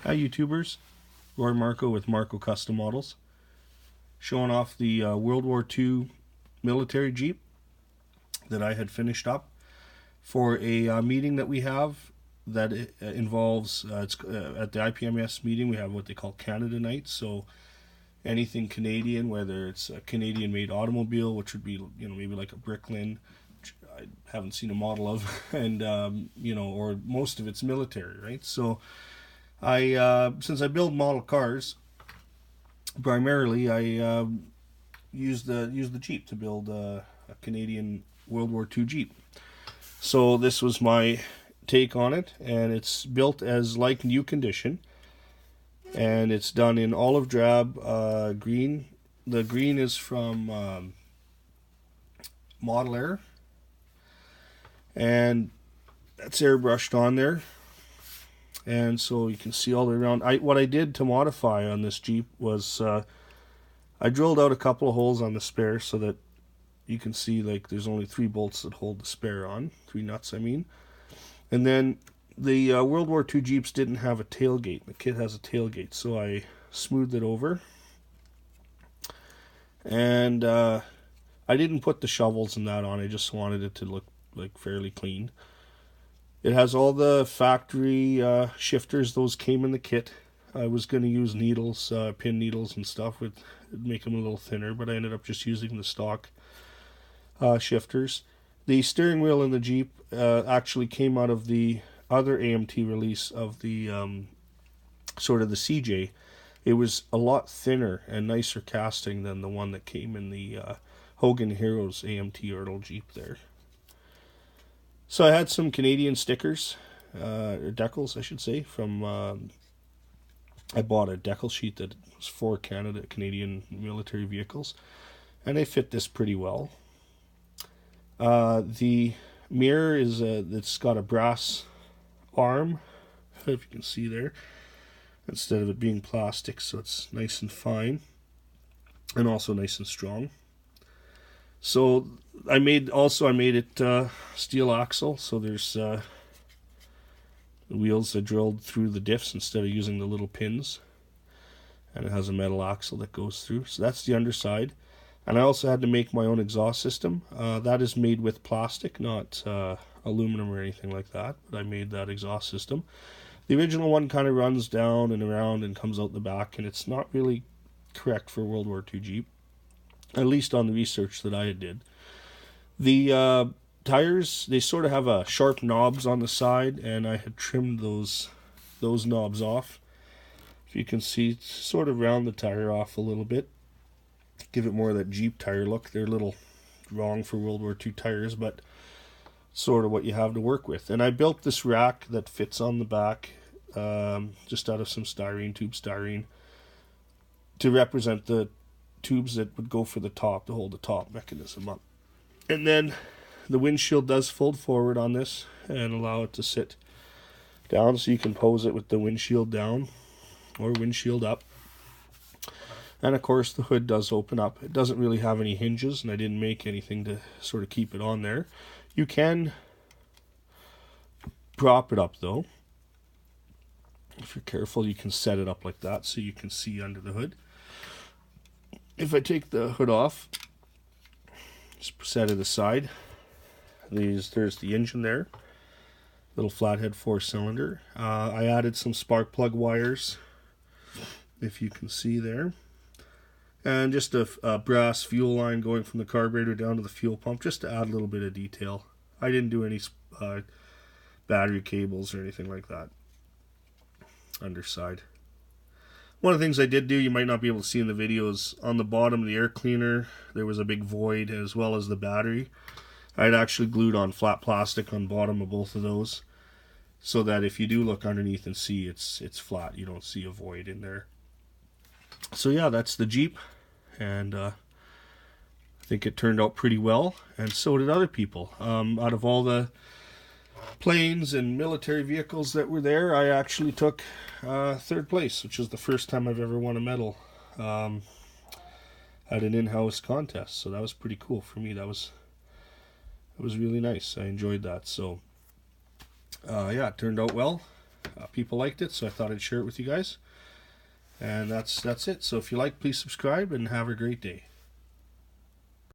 Hi YouTubers, Marko with Marko Custom Models, showing off the World War II military Jeep that I had finished up for a meeting that we have that involves, at the IPMS meeting we have what they call Canada Night, so anything Canadian, whether it's a Canadian made automobile, which would be, maybe like a Bricklin, which I haven't seen a model of, and or most of it's military, right? So since I build model cars, primarily I use the Jeep to build a Canadian World War II Jeep. So this was my take on it, and it's built as like new condition, and it's done in olive drab green. The green is from Model Air, and that's airbrushed on there. And so you can see all the way around. What I did to modify on this Jeep was I drilled out a couple of holes on the spare so that you can see, like, there's only 3 bolts that hold the spare on, 3 nuts I mean. And then the World War II Jeeps didn't have a tailgate. The kit has a tailgate, so I smoothed it over. And I didn't put the shovels and that on. I just wanted it to look like fairly clean. It has all the factory shifters. Those came in the kit. I was going to use needles, pin needles and stuff, with make them a little thinner, but I ended up just using the stock shifters. The steering wheel in the Jeep actually came out of the other AMT release of the sort of the CJ. It was a lot thinner and nicer casting than the one that came in the Hogan Heroes AMT Ertl Jeep there. So I had some Canadian stickers, or decals I should say, from, I bought a decal sheet that was for Canadian military vehicles, and they fit this pretty well. The mirror it's got a brass arm, if you can see there, instead of it being plastic, so it's nice and fine, and also nice and strong. So I made it steel axle, so there's the wheels are drilled through the diffs instead of using the little pins, and it has a metal axle that goes through. So that's the underside. And I also had to make my own exhaust system. That is made with plastic, not aluminum or anything like that, but I made that exhaust system. The original one kind of runs down and around and comes out the back, and it's not really correct for World War II Jeep, at least on the research that I did. The tires, they sort of have sharp knobs on the side, and I had trimmed those knobs off. If you can see, sort of round the tire off a little bit, give it more of that Jeep tire look. They're a little wrong for World War II tires, but sort of what you have to work with. And I built this rack that fits on the back, just out of some styrene, to represent the tubes that would go for the top, to hold the top mechanism up. And then the windshield does fold forward on this and allow it to sit down, so you can pose it with the windshield down or windshield up. And of course the hood does open up. It doesn't really have any hinges, and I didn't make anything to sort of keep it on there. You can prop it up though. If you're careful, you can set it up like that so you can see under the hood. If I take the hood off, just set it aside, there's the engine there, little flathead 4-cylinder. I added some spark plug wires, if you can see there, and just a brass fuel line going from the carburetor down to the fuel pump, just to add a little bit of detail. I didn't do any battery cables or anything like that. Underside. One of the things I did do, you might not be able to see in the video, is on the bottom of the air cleaner, there was a big void, as well as the battery. I had actually glued on flat plastic on bottom of both of those, so that if you do look underneath and see, it's flat. You don't see a void in there. So yeah, that's the Jeep, and I think it turned out pretty well, and so did other people. Out of all the planes and military vehicles that were there, I actually took 3rd place, which is the first time I've ever won a medal at an in-house contest. So that was pretty cool for me. That was really nice. I enjoyed that. So yeah, it turned out well, People liked it, so I thought I'd share it with you guys. And that's it. So if you like, please subscribe and have a great day.